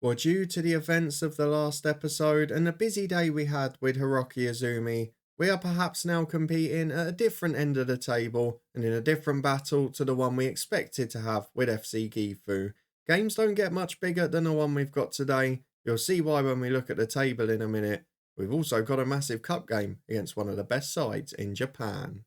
Well, due to the events of the last episode and the busy day we had with Hiroki Izumi, we are perhaps now competing at a different end of the table and in a different battle to the one we expected to have with FC Gifu. Games don't get much bigger than the one we've got today. You'll see why when we look at the table in a minute. We've also got a massive cup game against one of the best sides in Japan.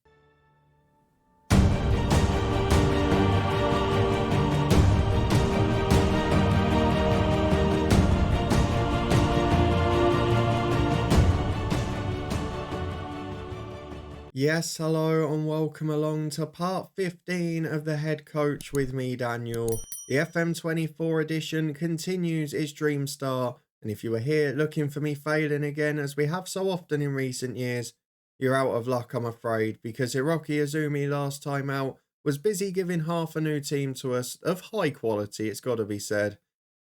Yes, hello and welcome along to part 15 of the head coach with me, Daniel. The FM24 edition continues its dream start, and if you are here looking for me failing again, as we have so often in recent years, you're out of luck, I'm afraid, because Hiroki Izumi last time out was busy giving half a new team to us of high quality, it's got to be said,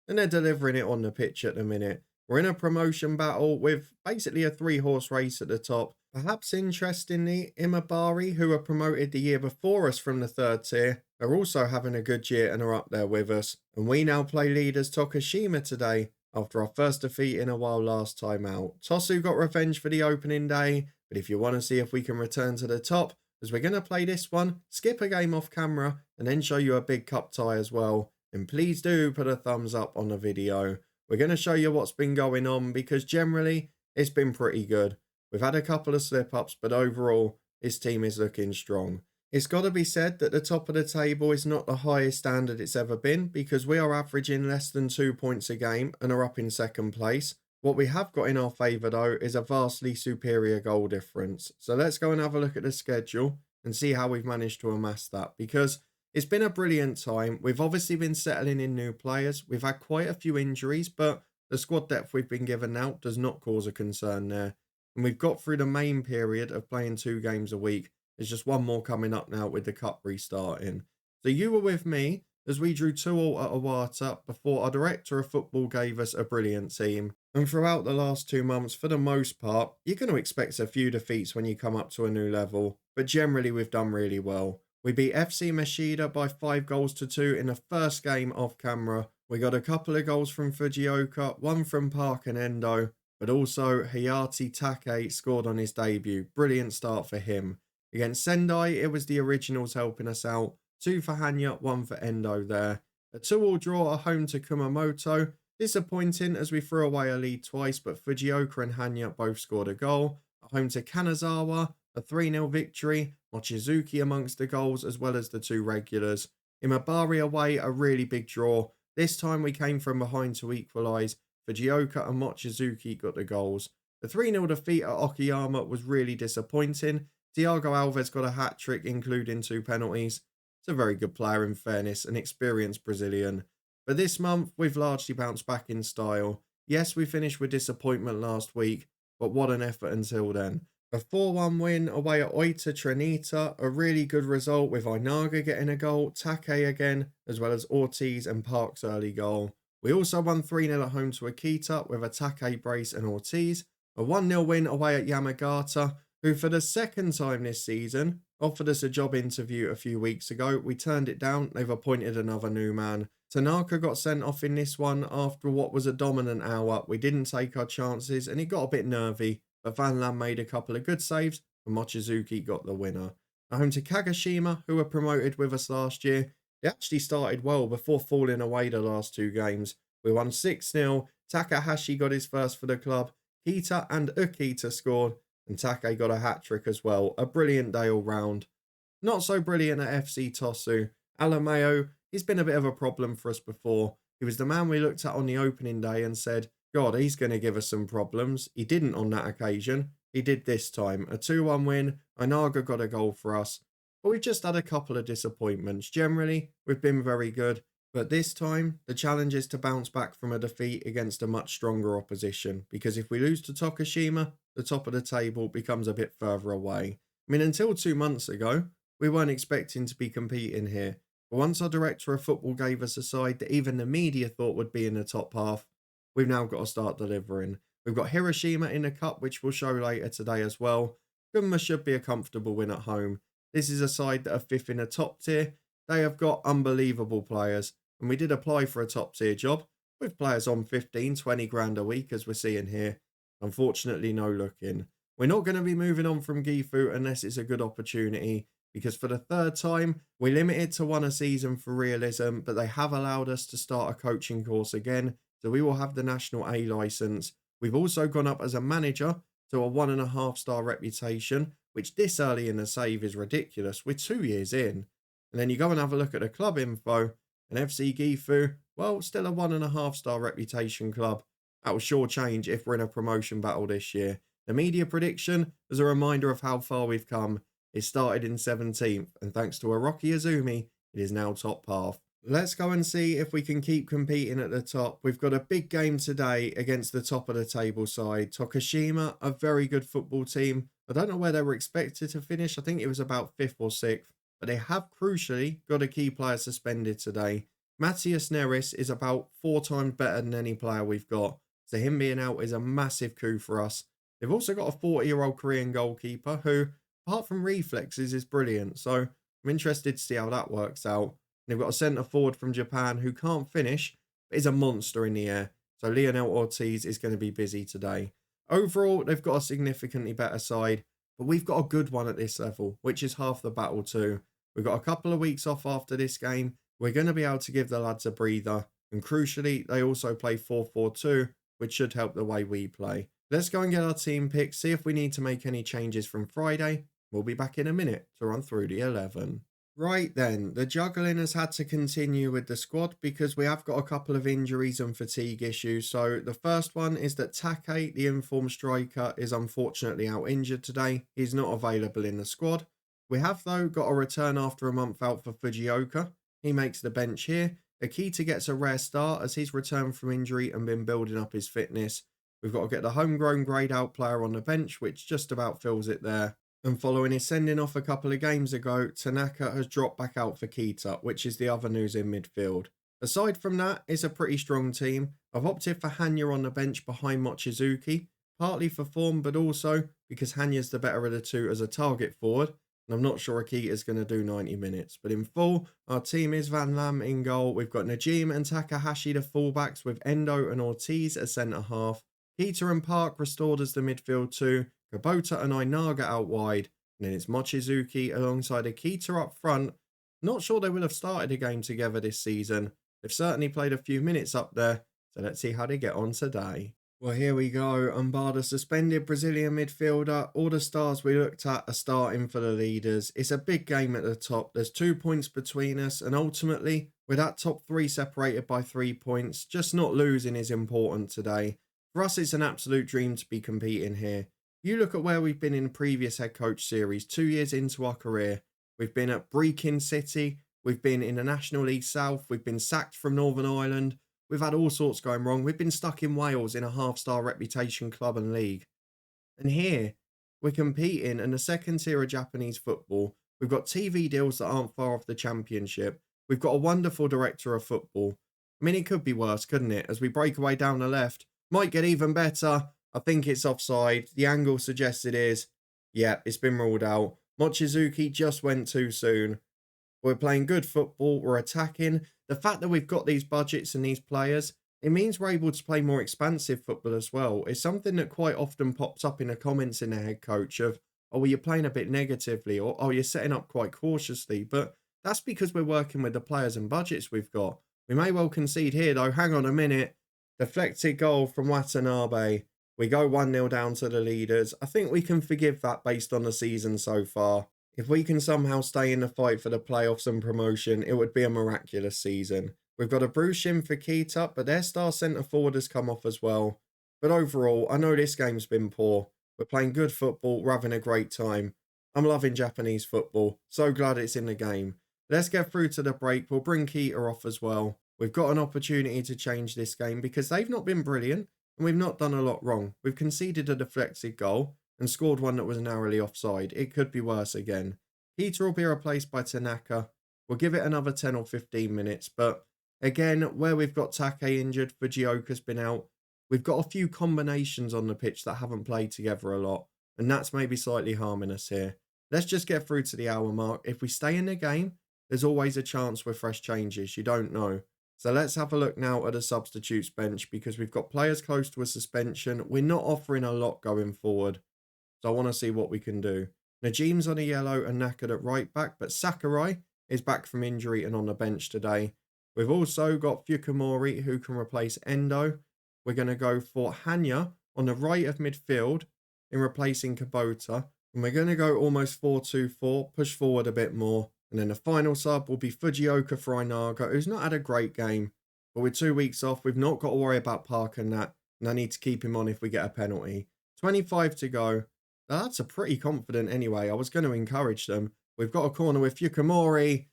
and they're delivering it on the pitch at the minute. We're in a promotion battle with basically a three-horse race at the top. Perhaps interestingly, Imabari, who were promoted the year before us from the third tier, are also having a good year and are up there with us. And we now play leaders Tokushima today, after our first defeat in a while last time out. Tosu got revenge for the opening day, but if you want to see if we can return to the top, as we're going to play this one, skip a game off camera, and then show you a big cup tie as well. And please do put a thumbs up on the video. We're going to show you what's been going on because generally it's been pretty good. We've had a couple of slip-ups, but overall this team is looking strong. It's got to be said that the top of the table is not the highest standard it's ever been because we are averaging less than 2 points a game and are up in second place. What we have got in our favour though is a vastly superior goal difference. So let's go and have a look at the schedule and see how we've managed to amass that because it's been a brilliant time. We've obviously been settling in new players. We've had quite a few injuries, but the squad depth we've been given now does not cause a concern there. And we've got through the main period of playing 2 games a week. There's just one more coming up now with the cup restarting. So you were with me as we drew 2-2 at Iwata before our director of football gave us a brilliant team. And throughout the last 2 months, for the most part, you're going to expect a few defeats when you come up to a new level. But generally, we've done really well. We beat FC Mashida by 5-2 in the first game off camera. We got a couple of goals from Fujioka, one from Park and Endo, but also Hayate Take scored on his debut. Brilliant start for him. Against Sendai, it was the originals helping us out. 2 for Hanya, 1 for Endo there. A 2-2 draw at home to Kumamoto. Disappointing as we threw away a lead twice, but Fujioka and Hanya both scored a goal. At home to Kanazawa, a 3-0 victory. Mochizuki amongst the goals as well as the 2 regulars. Imabari away, a really big draw. This time we came from behind to equalise. Fujioka and Mochizuki got the goals. The 3-0 defeat at Okayama was really disappointing. Thiago Alves got a hat-trick including 2 penalties. It's a very good player in fairness, an experienced Brazilian. But this month we've largely bounced back in style. Yes, we finished with disappointment last week, but what an effort until then. A 4-1 win away at Oita Trinita, a really good result with Ainaga getting a goal, Take again, as well as Ortiz and Park's early goal. We also won 3-0 at home to Akita with a Take brace and Ortiz. A 1-0 win away at Yamagata, who for the second time this season offered us a job interview a few weeks ago. We turned it down, they've appointed another new man. Tanaka got sent off in this one after what was a dominant hour. We didn't take our chances and it got a bit nervy. But Van Lam made a couple of good saves and Mochizuki got the winner. At home to Kagoshima, who were promoted with us last year. They actually started well before falling away the last 2 games. We won 6-0. Takahashi got his first for the club. Kita and Ukita scored. And Take got a hat-trick as well. A brilliant day all round. Not so brilliant at FC Tosu. Alameo, he's been a bit of a problem for us before. He was the man we looked at on the opening day and said, God, he's going to give us some problems. He didn't on that occasion. He did this time. A 2-1 win. Ainaga got a goal for us. But we've just had a couple of disappointments. Generally, we've been very good. But this time, the challenge is to bounce back from a defeat against a much stronger opposition. Because if we lose to Tokushima, the top of the table becomes a bit further away. I mean, until 2 months ago, we weren't expecting to be competing here. But once our director of football gave us a side that even the media thought would be in the top half, we've now got to start delivering. We've got Hiroshima in the cup, which we'll show later today as well. Gunma should be a comfortable win at home. This is a side that are 5th in the top tier. They have got unbelievable players. And we did apply for a top tier job. with players on 15, 20 grand a week as we're seeing here. Unfortunately, no looking. We're not going to be moving on from Gifu unless it's a good opportunity, because for the third time, we're limited to one a season for realism, but they have allowed us to start a coaching course again, so we will have the National A license. We've also gone up as a manager to a 1.5 star reputation, which this early in the save is ridiculous. We're 2 years in. And then you go and have a look at the club info, and FC Gifu, well, still a 1.5 star reputation club. That will sure change if we're in a promotion battle this year. The media prediction is a reminder of how far we've come. It started in 17th, and thanks to Hiroki Izumi, it is now top half. Let's go and see if we can keep competing at the top. We've got a big game today against the top of the table side. Tokushima, a very good football team. I don't know where they were expected to finish. I think it was about 5th or 6th. But they have crucially got a key player suspended today. Matthias Neris is about 4 times better than any player we've got. So him being out is a massive coup for us. They've also got a 40-year-old Korean goalkeeper who, apart from reflexes, is brilliant. So I'm interested to see how that works out. And they've got a centre forward from Japan who can't finish, but is a monster in the air. So Lionel Ortiz is going to be busy today. Overall, they've got a significantly better side, but we've got a good one at this level, which is half the battle too. We've got a couple of weeks off after this game. We're going to be able to give the lads a breather. And crucially, they also play 4-4-2, which should help the way we play. Let's go and get our team picks, see if we need to make any changes from Friday. We'll be back in a minute to run through the 11. Right then, the juggling has had to continue with the squad because we have got a couple of injuries and fatigue issues. So the first one is that Take, the informed striker, is unfortunately out injured today. He's not available in the squad. We have, though, got a return after a month out for Fujioka. He makes the bench here. Akita gets a rare start as he's returned from injury and been building up his fitness. We've got to get the homegrown grade out player on the bench, which just about fills it there. And following his sending off a couple of games ago, Tanaka has dropped back out for Kita, which is the other news in midfield. Aside from that, it's a pretty strong team. I've opted for Hanya on the bench behind Mochizuki, partly for form, but also because Hanya's the better of the two as a target forward. And I'm not sure Akita's going to do 90 minutes. But in full, our team is Van Lam in goal. We've got Najim and Takahashi the fullbacks with Endo and Ortiz as centre-half. Kita and Park restored as the midfield too. Kubota and Ainaga out wide. And then it's Mochizuki alongside Akita up front. Not sure they will have started a game together this season. They've certainly played a few minutes up there. So let's see how they get on today. Well, here we go. And bar the suspended Brazilian midfielder, all the stars we looked at are starting for the leaders. It's a big game at the top. There's 2 points between us. And ultimately, with that top 3 separated by 3 points, just not losing is important today. For us, it's an absolute dream to be competing here. You look at where we've been in previous head coach series, 2 years into our career. We've been at Brechin City. We've been in the National League South. We've been sacked from Northern Ireland. We've had all sorts going wrong. We've been stuck in Wales in a half-star reputation club and league. And here, we're competing in the second tier of Japanese football. We've got TV deals that aren't far off the championship. We've got a wonderful director of football. I mean, it could be worse, couldn't it? As we break away down the left. Might get even better. I think it's offside. The angle suggests it is. Yeah, it's been ruled out. Mochizuki just went too soon. We're playing good football. We're attacking. The fact that we've got these budgets and these players, it means we're able to play more expansive football as well. It's something that quite often pops up in the comments in the head coach of, oh, well, you're playing a bit negatively, or, oh, you're setting up quite cautiously. But that's because we're working with the players and budgets we've got. We may well concede here, though. Hang on a minute. Deflected goal from Watanabe. We go 1-0 down to the leaders. I think we can forgive that based on the season so far. If we can somehow stay in the fight for the playoffs and promotion, it would be a miraculous season. We've got a bruise shin for Kita, but their star centre forward has come off as well. But overall, I know this game's been poor. We're playing good football, we're having a great time. I'm loving Japanese football. So glad it's in the game. Let's get through to the break. We'll bring Kita off as well. We've got an opportunity to change this game because they've not been brilliant and we've not done a lot wrong. We've conceded a deflected goal and scored one that was narrowly offside. It could be worse again. Kita will be replaced by Tanaka. We'll give it another 10 or 15 minutes. But again, where we've got Take injured, Fujioka's been out. We've got a few combinations on the pitch that haven't played together a lot. And that's maybe slightly harming us here. Let's just get through to the hour mark. If we stay in the game, there's always a chance with fresh changes. You don't know. So let's have a look now at the substitutes bench because we've got players close to a suspension. We're not offering a lot going forward. So I want to see what we can do. Najim's on a yellow and knackered at right back, but Sakurai is back from injury and on the bench today. We've also got Fukumori who can replace Endo. We're going to go for Hanya on the right of midfield in replacing Kubota. And we're going to go almost 4-2-4, push forward a bit more. And then the final sub will be Fujioka for Inaga, who's not had a great game. But with 2 weeks off, we've not got to worry about Park and that. And I need to keep him on if we get a penalty. 25 to go. That's a pretty confident anyway. I was going to encourage them. We've got a corner with Fukumori.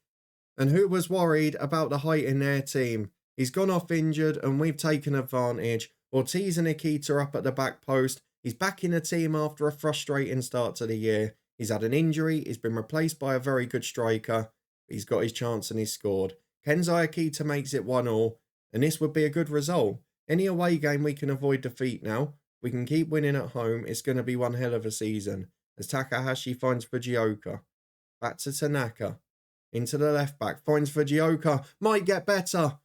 And who was worried about the height in their team? He's gone off injured and we've taken advantage. Ortiz and Akita up at the back post. He's back in the team after a frustrating start to the year. He's had an injury. He's been replaced by a very good striker. He's got his chance and he's scored. Kenzai Akita makes it 1-1. And this would be a good result. Any away game we can avoid defeat now. We can keep winning at home. It's going to be one hell of a season. As Takahashi finds Fujioka. Back to Tanaka. Into the left back. Finds Fujioka. Might get better.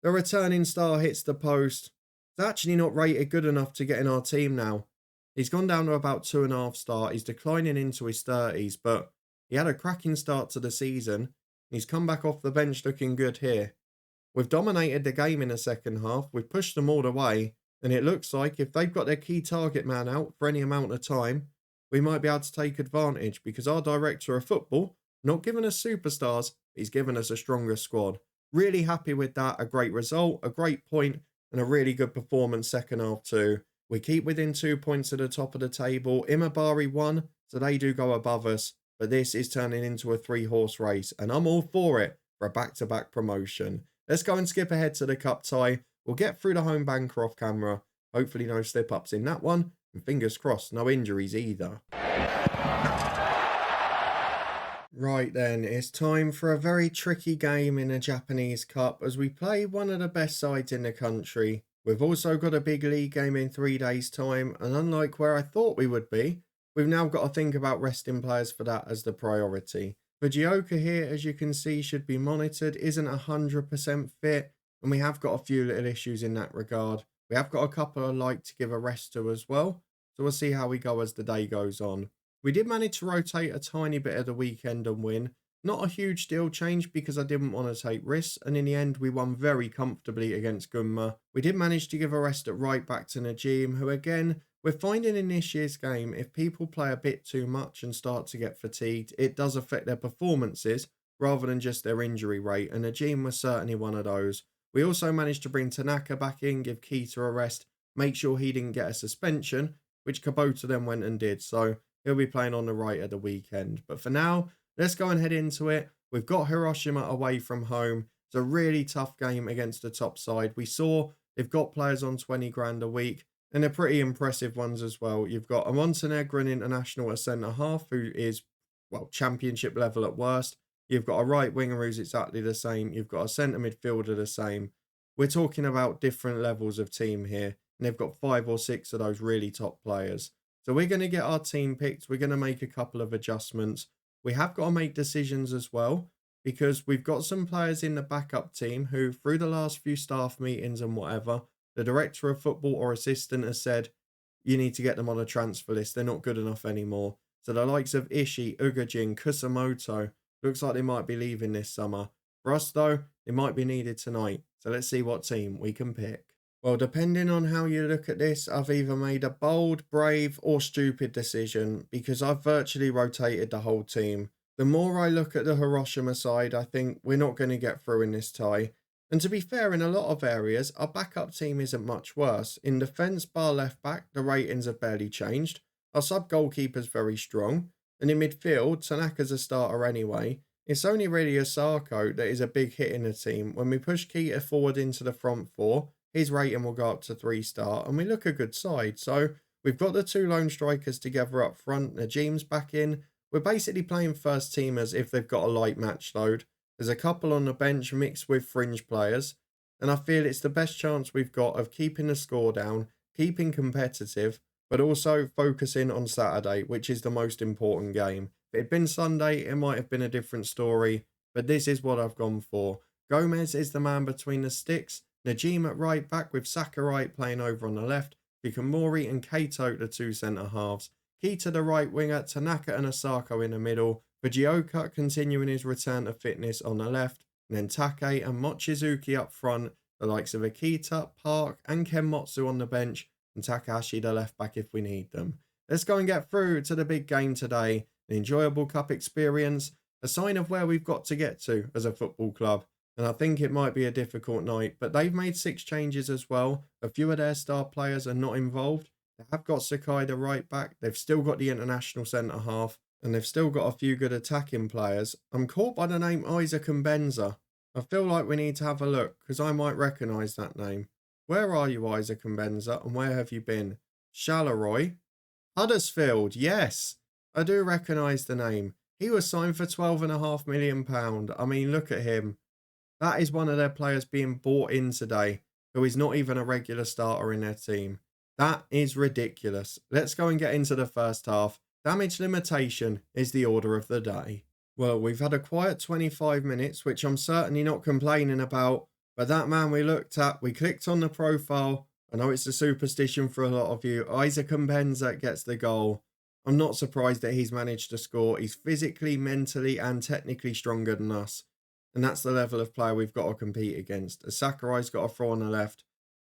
The returning star hits the post. It's actually not rated good enough to get in our team now. He's gone down to about 2.5 star. He's declining into his 30s, but he had a cracking start to the season. He's come back off the bench looking good here. We've dominated the game in the second half. We've pushed them all the way. And it looks like if they've got their key target man out for any amount of time, we might be able to take advantage because our director of football, not giving us superstars, he's given us a stronger squad. Really happy with that. A great result, a great point, and a really good performance second half too. We keep within 2 points at the top of the table. Imabari won, so they do go above us. But this is turning into a 3-horse race, and I'm all for it for a back-to-back promotion. Let's go and skip ahead to the cup tie. We'll get through the home banker off camera. Hopefully no slip-ups in that one. And fingers crossed, no injuries either. Right then, it's time for a very tricky game in the Japanese Cup as we play one of the best sides in the country. We've also got a big league game in 3 days' time, and unlike where I thought we would be, we've now got to think about resting players for that as the priority. Fujioka here, as you can see, should be monitored, isn't 100% fit, and we have got a few little issues in that regard. We have got a couple I'd like to give a rest to as well, so we'll see how we go as the day goes on. We did manage to rotate a tiny bit of the weekend and win. Not a huge deal change because I didn't want to take risks, and in the end we won very comfortably against Gunma. We did manage to give a rest at right back to Najim, who again, we're finding in this year's game, if people play a bit too much and start to get fatigued, it does affect their performances rather than just their injury rate, and Najim was certainly one of those. We also managed to bring Tanaka back in, give Kita a rest, make sure he didn't get a suspension, which Kubota then went and did, so he'll be playing on the right at the weekend. But for now, let's go and head into it. We've got Hiroshima away from home. It's a really tough game against the top side. We saw they've got players on 20 grand a week, and they're pretty impressive ones as well. You've got a Montenegrin international at centre-half who is, well, championship level at worst. You've got a right winger who's exactly the same. You've got a centre midfielder the same. We're talking about different levels of team here, and they've got 5 or 6 of those really top players. So we're going to get our team picked. We're going to make a couple of adjustments. We have got to make decisions as well because we've got some players in the backup team who, through the last few staff meetings and whatever, the director of football or assistant has said, you need to get them on a transfer list. They're not good enough anymore. So the likes of Ishii, Ugajin, Kusamoto, looks like they might be leaving this summer. For us though, they might be needed tonight. So let's see what team we can pick. Well, depending on how you look at this, I've either made a bold, brave, or stupid decision because I've virtually rotated the whole team. The more I look at the Hiroshima side, I think we're not going to get through in this tie. And to be fair, in a lot of areas, our backup team isn't much worse. In defence, bar left back, the ratings have barely changed. Our sub-goalkeeper's very strong. And in midfield, Tanaka's a starter anyway. It's only really Asako that is a big hit in the team. When we push Kita forward into the front 4, his rating will go up to 3-star, and we look a good side. So we've got the 2 lone strikers together up front. Najim's back in. We're basically playing first teamers if they've got a light match load. There's a couple on the bench mixed with fringe players, and I feel it's the best chance we've got of keeping the score down, keeping competitive, but also focusing on Saturday, which is the most important game. If it had been Sunday, it might have been a different story, but this is what I've gone for. Gomez is the man between the sticks. Najim at right back with Sakurai playing over on the left. Fikamori and Kato the two centre halves. Kita the right winger, Tanaka and Asako in the middle. Fujioka continuing his return to fitness on the left. And then Take and Mochizuki up front. The likes of Akita, Park and Kenmotsu on the bench. And Takahashi the left back if we need them. Let's go and get through to the big game today. An enjoyable cup experience. A sign of where we've got to get to as a football club. And I think it might be a difficult night. But they've made 6 changes as well. A few of their star players are not involved. They have got Sakai the right back. They've still got the international centre half. And they've still got a few good attacking players. I'm caught by the name Isaac Mbenza. I feel like we need to have a look because I might recognise that name. Where are you, Isaac Mbenza? And where have you been? Charleroi? Huddersfield, yes. I do recognise the name. He was signed for £12.5 million. I mean, look at him. That is one of their players being bought in today, who is not even a regular starter in their team. That is ridiculous. Let's go and get into the first half. Damage limitation is the order of the day. Well, we've had a quiet 25 minutes, which I'm certainly not complaining about. But that man we looked at, we clicked on the profile. I know it's a superstition for a lot of you. Isaac Mbenza gets the goal. I'm not surprised that he's managed to score. He's physically, mentally and technically stronger than us. And that's the level of player we've got to compete against. As Sakurai's got a throw on the left.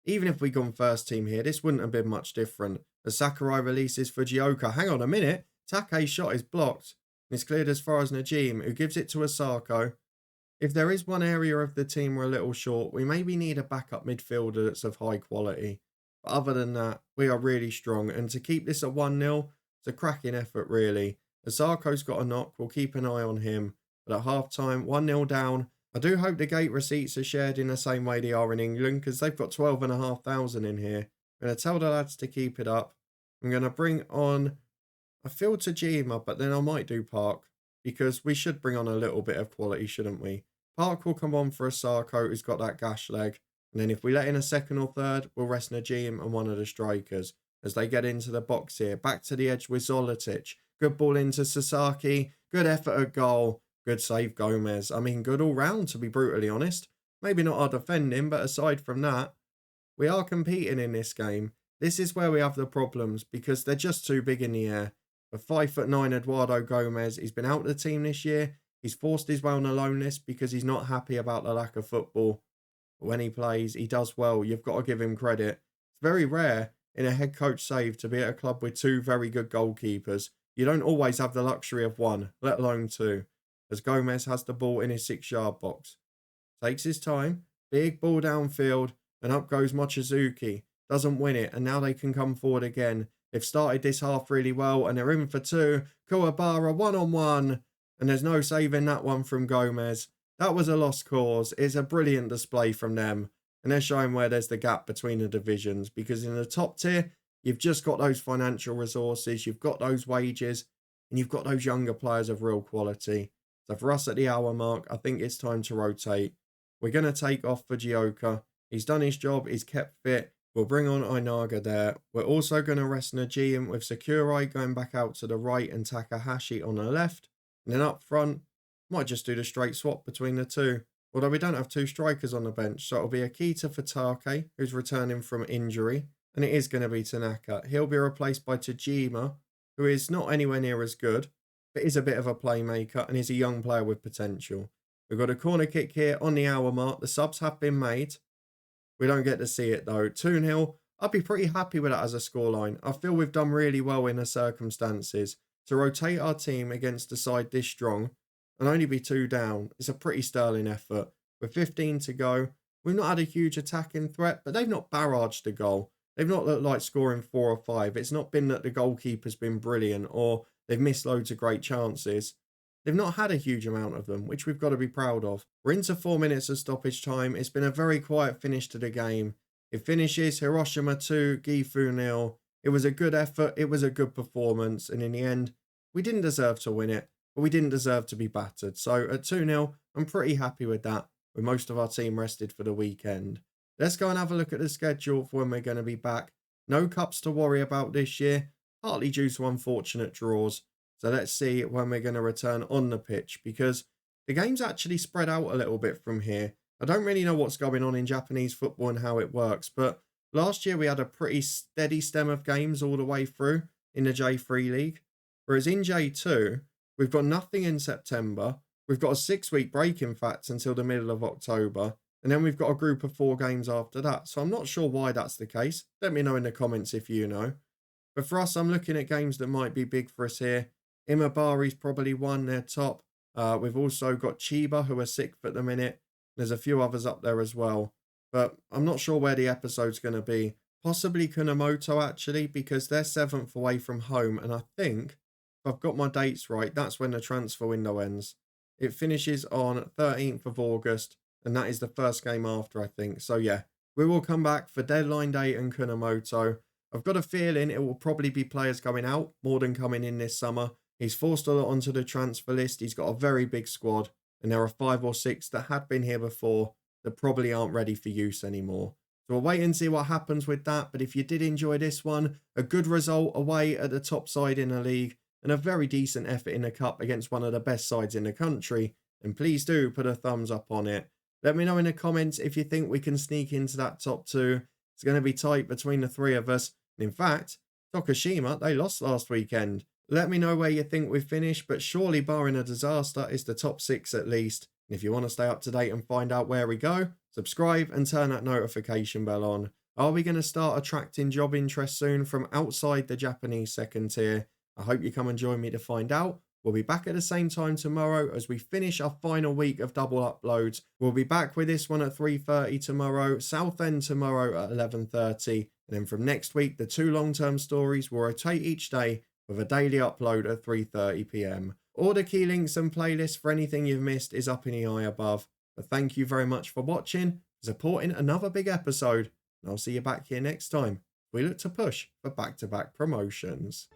Even if we'd gone first team here, this wouldn't have been much different. As Sakurai releases Fujioka. Hang on a minute. Take's shot is blocked. And it's cleared as far as Najim, who gives it to Asako. If there is one area of the team we're a little short, we maybe need a backup midfielder that's of high quality. But other than that, we are really strong. And to keep this at 1-0, it's a cracking effort, really. Asako's got a knock. We'll keep an eye on him. But at half-time, 1-0 down. I do hope the gate receipts are shared in the same way they are in England, because they've got 12,500 in here. I'm going to tell the lads to keep it up. I'm going to bring on, I feel Tokushima, but then I might do Park, because we should bring on a little bit of quality, shouldn't we? Park will come on for Asako, who's got that gash leg. And then if we let in a second or third, we'll rest Najim and one of the strikers as they get into the box here. Back to the edge with Zolotic. Good ball into Sasaki. Good effort at goal. Good save Gomez. I mean, good all round, to be brutally honest. Maybe not our defending, but aside from that, we are competing in this game. This is where we have the problems because they're just too big in the air. The 5'9" Eduardo Gomez, he's been out of the team this year. He's forced his way on the loan list because he's not happy about the lack of football. But when he plays, he does well. You've got to give him credit. It's very rare in a head coach save to be at a club with 2 very good goalkeepers. You don't always have the luxury of 1, let alone 2. As Gomez has the ball in his 6-yard box. Takes his time. Big ball downfield. And up goes Mochizuki. Doesn't win it. And now they can come forward again. They've started this half really well. And they're in for 2. Kuwabara 1-on-1. And there's no saving that one from Gomez. That was a lost cause. It's a brilliant display from them. And they're showing where there's the gap between the divisions. Because in the top tier, you've just got those financial resources. You've got those wages. And you've got those younger players of real quality. So for us at the hour mark, I think it's time to rotate. We're going to take off Fujioka. He's done his job. He's kept fit. We'll bring on Ainaga there. We're also going to rest Najim with Sakurai going back out to the right and Takahashi on the left. And then up front, might just do the straight swap between the two. Although we don't have 2 strikers on the bench. So it'll be Akita for Take, who's returning from injury. And it is going to be Tanaka. He'll be replaced by Tokushima, who is not anywhere near as good. But is a bit of a playmaker and is a young player with potential. We've got a corner kick here on the hour mark. The subs have been made. We don't get to see it though. 2-0. I'd be pretty happy with that as a scoreline. I feel we've done really well in the circumstances. To rotate our team against a side this strong and only be 2 down is a pretty sterling effort. With 15 to go, we've not had a huge attacking threat, but they've not barraged the goal. They've not looked like scoring 4 or 5. It's not been that the goalkeeper's been brilliant or they've missed loads of great chances. They've not had a huge amount of them, which we've got to be proud of. We're into 4 minutes of stoppage time. It's been a very quiet finish to the game. It finishes Hiroshima 2, Gifu 0. It was a good effort. It was a good performance. And in the end, we didn't deserve to win it, but we didn't deserve to be battered. So at 2-0, I'm pretty happy with that, with most of our team rested for the weekend. Let's go and have a look at the schedule for when we're going to be back. No cups to worry about this year, partly due to unfortunate draws. So let's see when we're going to return on the pitch, because the game's actually spread out a little bit from here. I don't really know what's going on in Japanese football and how it works, but last year we had a pretty steady stem of games all the way through in the J3 League. Whereas in J2, we've got nothing in September. We've got a 6-week break, in fact, until the middle of October. And then we've got a group of 4 games after that. So I'm not sure why that's the case. Let me know in the comments if you know. But for us, I'm looking at games that might be big for us here. Imabari's probably one, they're top. We've also got Chiba, who are 6th at the minute. There's a few others up there as well. But I'm not sure where the episode's going to be. Possibly Kunamoto, actually, because they're 7th away from home. And I think, if I've got my dates right, that's when the transfer window ends. It finishes on 13th of August, and that is the first game after, I think. So yeah, we will come back for deadline day and Kunamoto. I've got a feeling it will probably be players going out more than coming in this summer. He's forced a lot onto the transfer list. He's got a very big squad, and there are 5 or 6 that had been here before that probably aren't ready for use anymore. So we'll wait and see what happens with that. But if you did enjoy this one, a good result away at the top side in the league, and a very decent effort in the cup against one of the best sides in the country, and please do put a thumbs up on it. Let me know in the comments if you think we can sneak into that top 2. It's going to be tight between the 3 of us. And in fact, Tokushima, they lost last weekend. Let me know where you think we've finished, but surely barring a disaster, it's the top 6 at least. And if you want to stay up to date and find out where we go, subscribe and turn that notification bell on. Are we going to start attracting job interest soon from outside the Japanese second tier? I hope you come and join me to find out. We'll be back at the same time tomorrow as we finish our final week of double uploads. We'll be back with this one at 3:30 tomorrow, Southend tomorrow at 11:30. And then from next week, the 2 long-term stories will rotate each day with a daily upload at 3:30 PM. All the key links and playlists for anything you've missed is up in the eye above. But thank you very much for watching, supporting another big episode. And I'll see you back here next time. We look to push for back-to-back promotions.